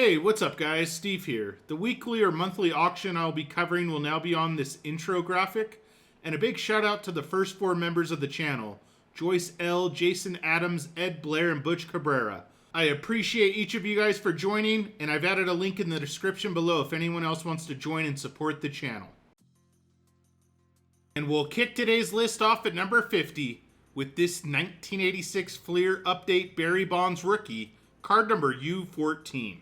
Hey, what's up guys? Steve here. The weekly or monthly auction I'll be covering will now be on this intro graphic. And a big shout out to the first 4 members of the channel, Joyce L., Jason Adams, Ed Blair, and Butch Cabrera. I appreciate each of you guys for joining, and I've added a link in the description below if anyone else wants to join and support the channel. And we'll kick today's list off at number 50 with this 1986 Fleer Update Barry Bonds rookie, card number U14.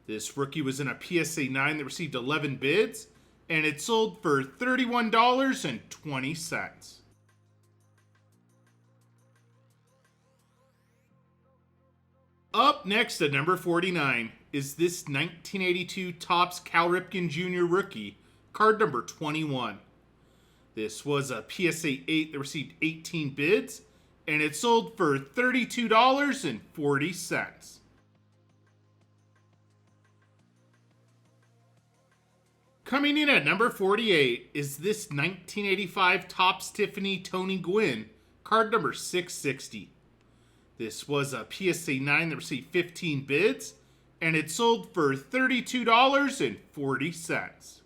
This rookie was in a PSA 9 that received 11 bids, and it sold for $31.20. Up next at number 49 is this 1982 Topps Cal Ripken Jr. rookie, card number 21. This was a PSA 8 that received 18 bids, and it sold for $32.40. Coming in at number 48 is this 1985 Topps Tiffany Tony Gwynn, card number 660. This was a PSA 9 that received 15 bids, and it sold for $32.40.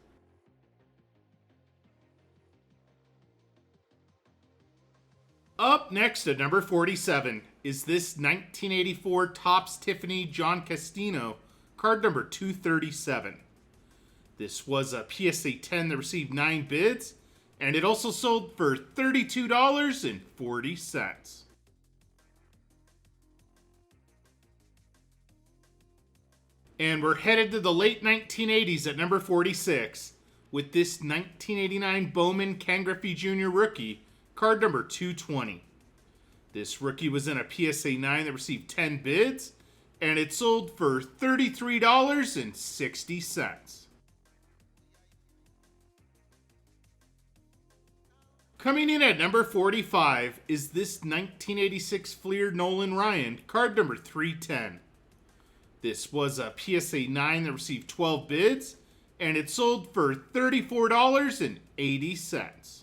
Up next at number 47 is this 1984 Topps Tiffany John Castino, card number 237. This was a PSA 10 that received 9 bids, and it also sold for $32.40. And we're headed to the late 1980s at number 46 with this 1989 Bowman Ken Griffey Jr. rookie, card number 220. This rookie was in a PSA 9 that received 10 bids, and it sold for $33.60. Coming in at number 45 is this 1986 Fleer Nolan Ryan, card number 310. This was a PSA 9 that received 12 bids, and it sold for $34.80.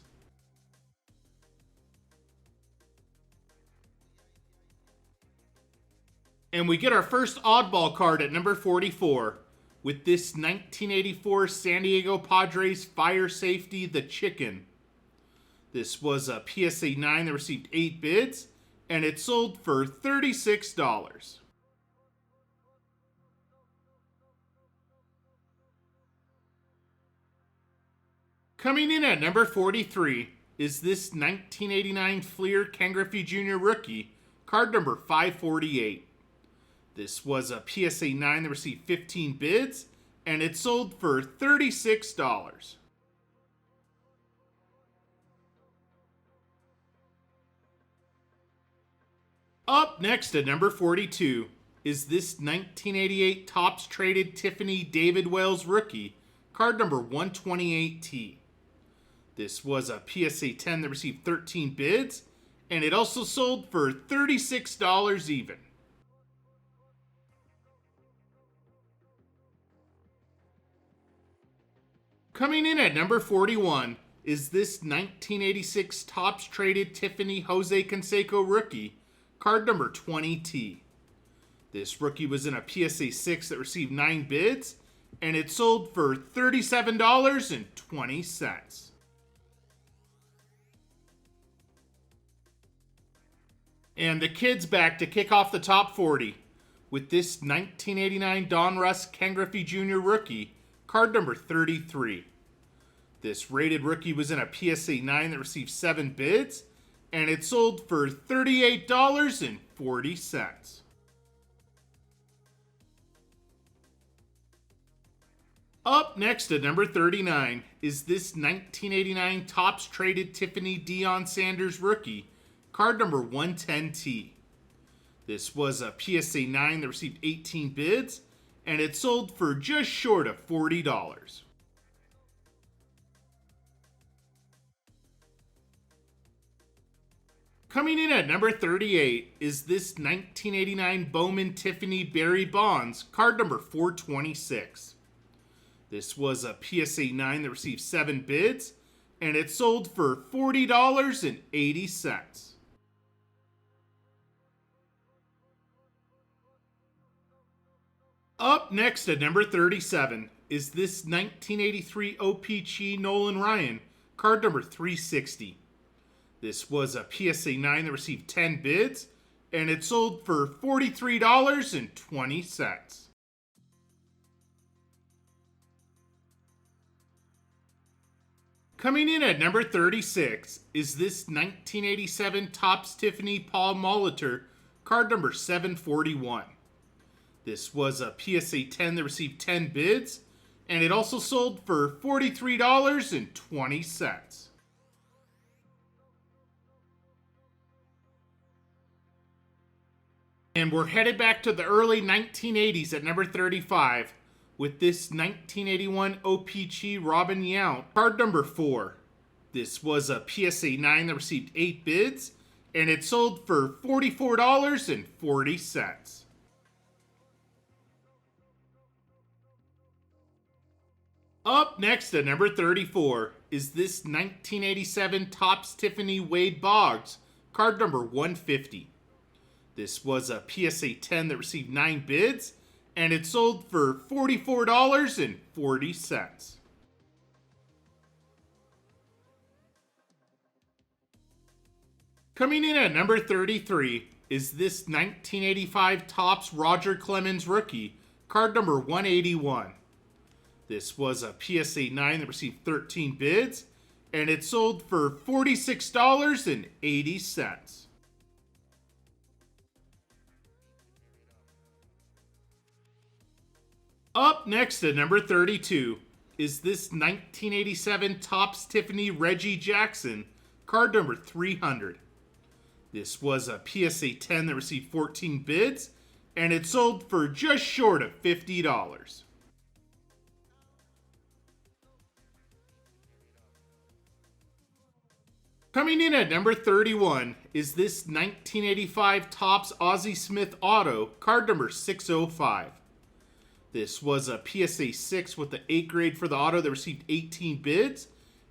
And we get our first oddball card at number 44 with this 1984 San Diego Padres Fire Safety The Chicken. This was a PSA 9 that received 8 bids, and it sold for $36. Coming in at number 43 is this 1989 Fleer Ken Griffey Jr. rookie, card number 548. This was a PSA 9 that received 15 bids, and it sold for $36. Up next at number 42 is this 1988 Topps Traded Tiffany David Wells rookie, card number 128T. This was a PSA 10 that received 13 bids, and it also sold for $36 even. Coming in at number 41 is this 1986 Topps Traded Tiffany Jose Canseco rookie, card number 20T. This rookie was in a PSA 6 that received 9 bids, and it sold for $37.20. And the kid's back to kick off the top 40 with this 1989 Donruss Ken Griffey Jr. rookie, card number 33. This rated rookie was in a PSA 9 that received 7 bids, and it sold for $38.40. Up next at number 39 is this 1989 Topps Traded Tiffany Deion Sanders rookie, card number 110T. This was a PSA 9 that received 18 bids, and it sold for just short of $40. Coming in at number 38 is this 1989 Bowman Tiffany Barry Bonds, card number 426. This was a PSA 9 that received 7 bids, and it sold for $40.80. Up next at number 37 is this 1983 OPC Nolan Ryan, card number 360. This was a PSA 9 that received 10 bids, and it sold for $43.20. Coming in at number 36 is this 1987 Topps Tiffany Paul Molitor, card number 741. This was a PSA 10 that received 10 bids, and it also sold for $43.20. And we're headed back to the early 1980s at number 35 with this 1981 OPC Robin Yount, card number 4. This was a PSA 9 that received 8 bids, and it sold for $44.40. Up next at number 34 is this 1987 Topps Tiffany Wade Boggs, card number 150. This was a PSA 10 that received 9 bids, and it sold for $44.40. Coming in at number 33 is this 1985 Topps Roger Clemens rookie, card number 181. This was a PSA 9 that received 13 bids, and it sold for $46.80. Up next at number 32 is this 1987 Topps Tiffany Reggie Jackson, card number 300. This was a PSA 10 that received 14 bids, and it sold for just short of $50. Coming in at number 31 is this 1985 Topps Ozzie Smith Auto, card number 605. This was a PSA 6 with the 8 grade for the auto that received 18 bids,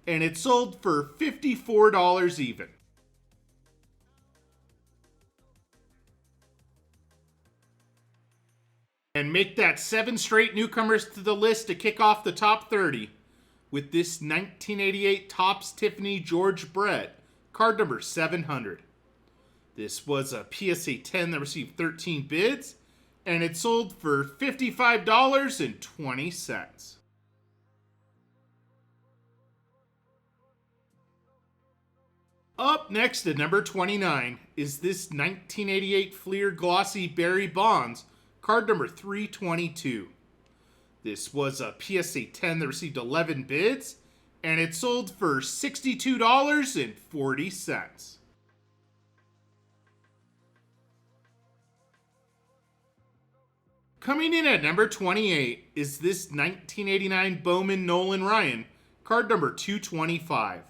and it sold for $54 even. And make that 7 straight newcomers to the list to kick off the top 30 with this 1988 Topps Tiffany George Brett, card number 700. This was a PSA 10 that received 13 bids, and it sold for $55.20. Up next at number 29 is this 1988 Fleer Glossy Barry Bonds, card number 322. This was a PSA 10 that received 11 bids, and it sold for $62.40. Coming in at number 28 is this 1989 Bowman Nolan Ryan, card number 225.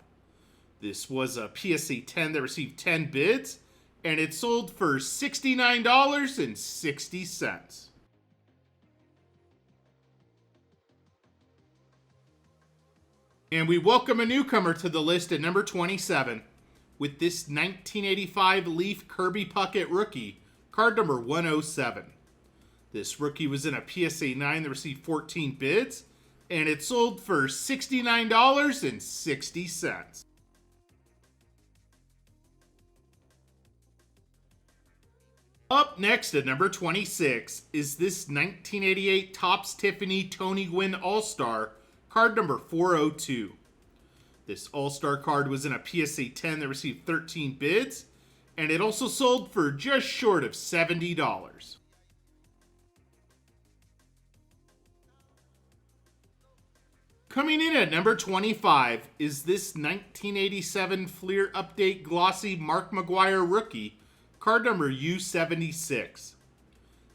This was a PSA 10 that received 10 bids, and it sold for $69.60. And we welcome a newcomer to the list at number 27 with this 1985 Leaf Kirby Puckett rookie, card number 107. This rookie was in a PSA 9 that received 14 bids, and it sold for $69.60. Up next at number 26 is this 1988 Topps Tiffany Tony Gwynn All-Star, card number 402. This All-Star card was in a PSA 10 that received 13 bids, and it also sold for just short of $70. Coming in at number 25 is this 1987 Fleer Update Glossy Mark McGwire rookie, card number U76.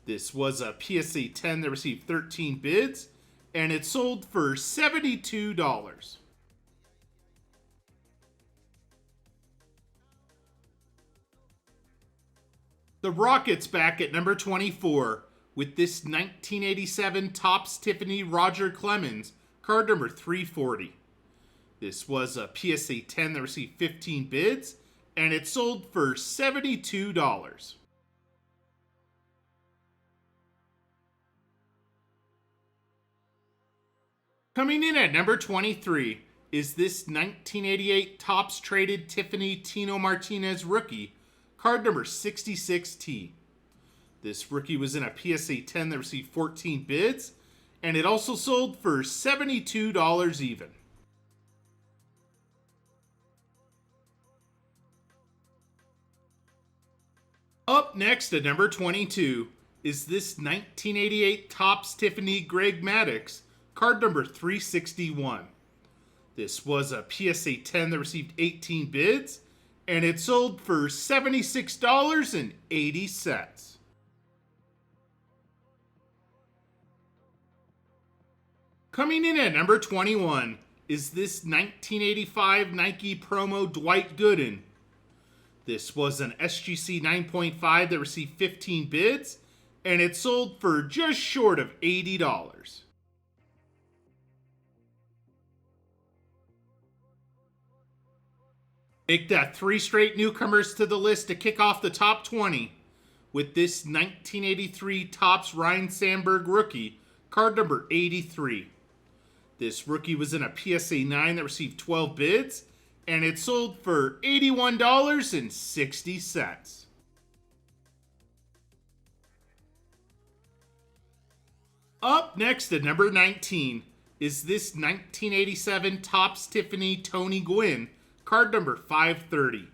This was a PSA 10 that received 13 bids, and it sold for $72. The Rockets back at number 24 with this 1987 Topps Tiffany Roger Clemens, card number 340. This was a PSA 10 that received 15 bids, and it sold for $72. Coming in at number 23 is this 1988 Topps Traded Tiffany Tino Martinez rookie, card number 66T. This rookie was in a PSA 10 that received 14 bids, and it also sold for $72 even. Up next at number 22 is this 1988 Topps Tiffany Greg Maddux, card number 361. This was a PSA 10 that received 18 bids, and it sold for $76.80. Coming in at number 21 is this 1985 Nike promo Dwight Gooden. This was an SGC 9.5 that received 15 bids, and it sold for just short of $80. Make that 3 straight newcomers to the list to kick off the top 20 with this 1983 Topps Ryne Sandberg rookie, card number 83. This rookie was in a PSA 9 that received 12 bids, and it sold for $81.60. Up next at number 19 is this 1987 Topps Tiffany Tony Gwynn, card number 530.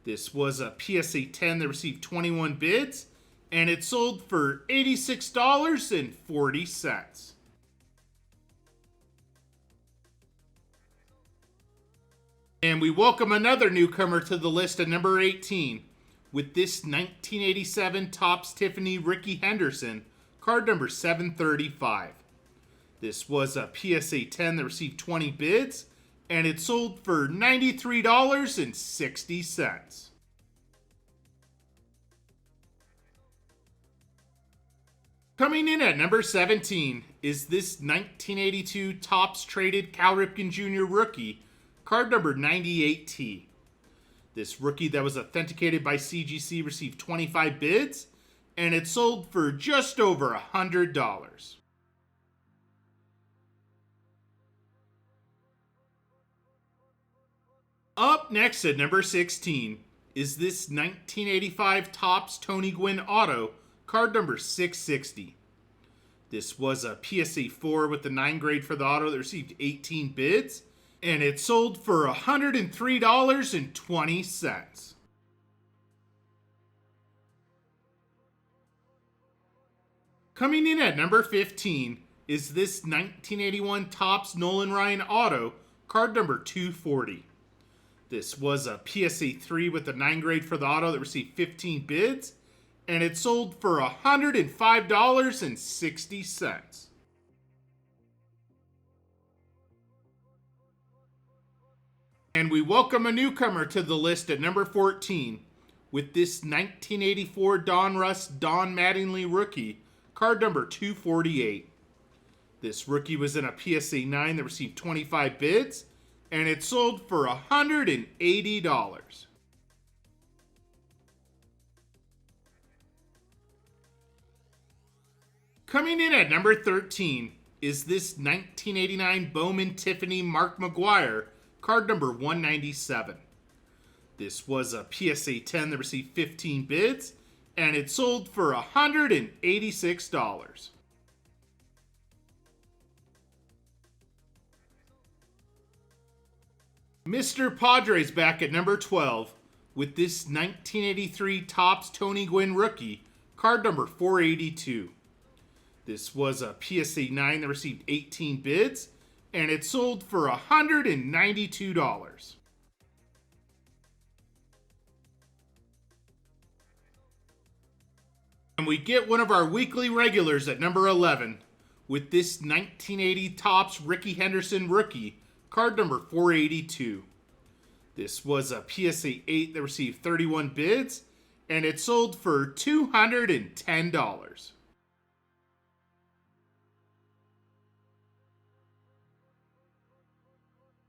This was a PSA 10 that received 21 bids, and it sold for $86.40. And we welcome another newcomer to the list at number 18 with this 1987 Topps Tiffany Ricky Henderson, card number 735. This was a PSA 10 that received 20 bids, and it sold for $93.60. Coming in at number 17 is this 1982 Topps Traded Cal Ripken Jr. rookie, card number 98T. This rookie that was authenticated by CGC received 25 bids, and it sold for just over $100. Up next at number 16 is this 1985 Topps Tony Gwynn auto, card number 660. This was a PSA 4 with the 9 grade for the auto that received 18 bids, and it sold for $103.20. Coming in at number 15 is this 1981 Topps Nolan Ryan auto, card number 240. This was a PSA 3 with the 9 grade for the auto that received 15 bids, and it sold for $105.60. And we welcome a newcomer to the list at number 14 with this 1984 Donruss Don Mattingly rookie, card number 248. This rookie was in a PSA 9 that received 25 bids, and it sold for $180. Coming in at number 13 is this 1989 Bowman Tiffany Mark McGwire, card number 197. This was a PSA 10 that received 15 bids, and it sold for $186. Mr. Padres back at number 12 with this 1983 Topps Tony Gwynn rookie, card number 482. This was a PSA 9 that received 18 bids, and it sold for $192. And we get one of our weekly regulars at number 11 with this 1980 Topps Ricky Henderson rookie, card number 482. This was a PSA 8 that received 31 bids, and it sold for $210.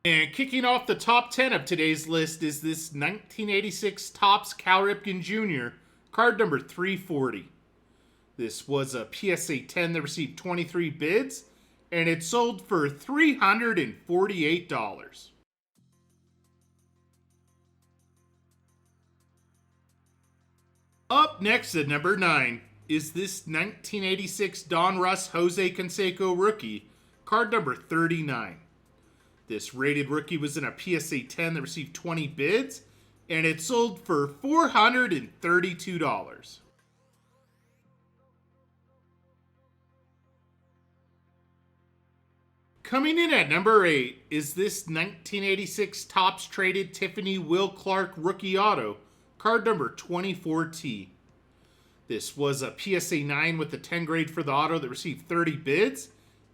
And kicking off the top 10 of today's list is this 1986 Topps Cal Ripken Jr., card number 340. This was a PSA 10 that received 23 bids, and it sold for $348. Up next at number 9 is this 1986 Donruss Jose Canseco rookie, card number 39. This rated rookie was in a PSA 10 that received 20 bids, and it sold for $432. Coming in at number 8 is this 1986 Topps Traded Tiffany Will Clark rookie auto, card number 24T. This was a PSA 9 with the 10 grade for the auto that received 30 bids,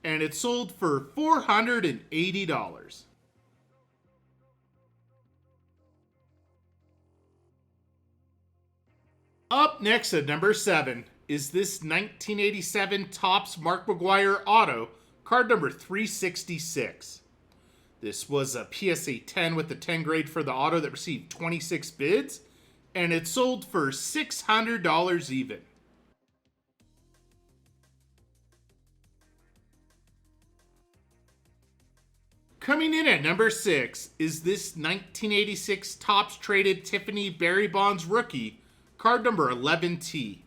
and it sold for $480. Up next at number 7 is this 1987 Topps Mark McGwire auto, card number 366. This was a PSA 10 with the 10 grade for the auto that received 26 bids, and it sold for $600 even. Coming in at number 6 is this 1986 Topps Traded Tiffany Barry Bonds rookie, card number 11T.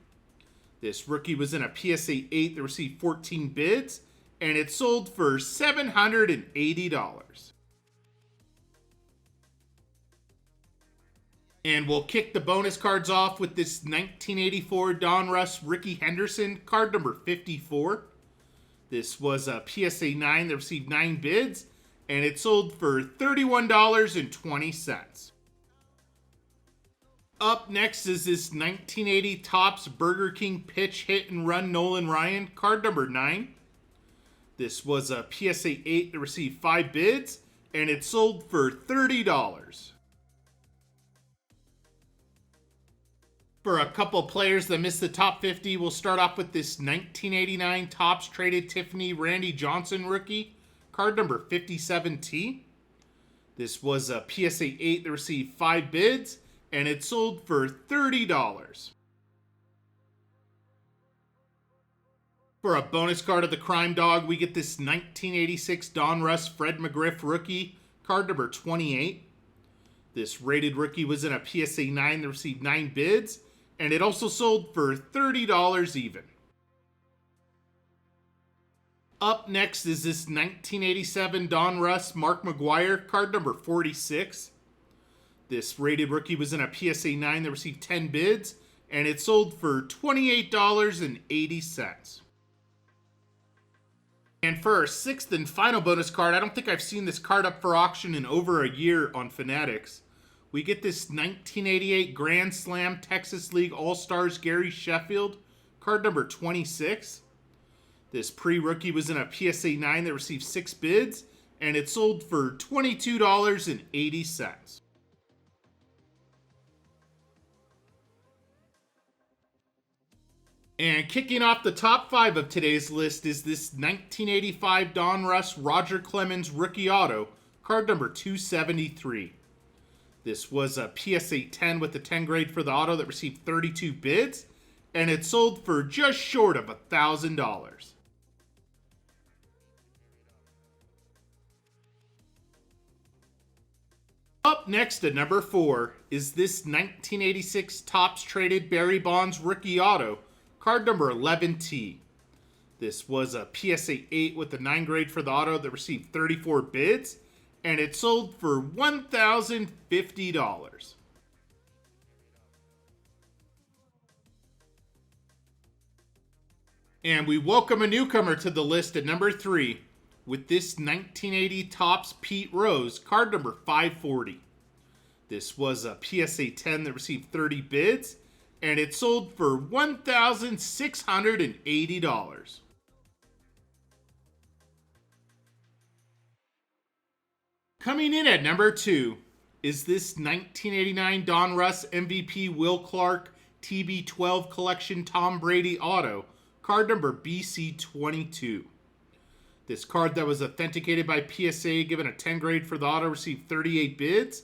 This rookie was in a PSA 8 that received 14 bids, and it sold for $780. And we'll kick the bonus cards off with this 1984 Donruss Ricky Henderson, card number 54. This was a PSA 9 that received 9 bids, and it sold for $31.20. Up next is this 1980 Topps Burger King Pitch Hit and Run Nolan Ryan, card number 9. This was a PSA 8 that received 5 bids, and it sold for $30. For a couple players that missed the top 50, we'll start off with this 1989 Topps Traded Tiffany Randy Johnson rookie, card number 57T. This was a PSA 8 that received 5 bids, and it sold for $30. For a bonus card of the Crime Dog, we get this 1986 Donruss Fred McGriff rookie, card number 28. This rated rookie was in a PSA 9 that received 9 bids, and it also sold for $30 even. Up next is this 1987 Donruss Mark McGwire, card number 46. This rated rookie was in a PSA 9 that received 10 bids, and it sold for $28.80. And for our 6th and final bonus card, I don't think I've seen this card up for auction in over a year on Fanatics. We get this 1988 Grand Slam Texas League All-Stars Gary Sheffield, card number 26. This pre-rookie was in a PSA 9 that received 6 bids, and it sold for $22.80. And kicking off the top 5 of today's list is this 1985 Donruss Roger Clemens rookie auto, card number 273. This was a PSA 10 with the 10 grade for the auto that received 32 bids, and it sold for just short of $1,000. Up next at number 4 is this 1986 Topps Traded Barry Bonds rookie auto, card number 11T. This was a PSA 8 with the 9 grade for the auto that received 34 bids, and it sold for $1,050. And we welcome a newcomer to the list at number 3 with this 1980 Topps Pete Rose, card number 540. This was a PSA 10 that received 30 bids, and it sold for $1,680. Coming in at number 2 is this 1989 Donruss MVP Will Clark TB12 Collection Tom Brady Auto, card number BC22. This card that was authenticated by PSA, given a 10 grade for the auto, received 38 bids,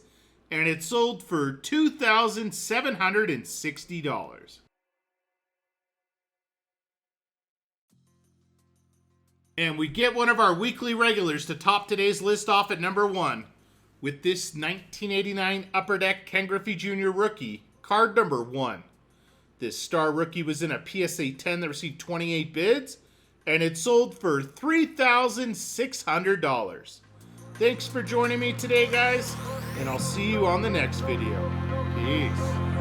and it sold for $2,760. And we get one of our weekly regulars to top today's list off at number 1 with this 1989 Upper Deck Ken Griffey Jr. rookie, card number 1. This star rookie was in a PSA 10 that received 28 bids, and it sold for $3,600. Thanks for joining me today, guys, and I'll see you on the next video. Peace.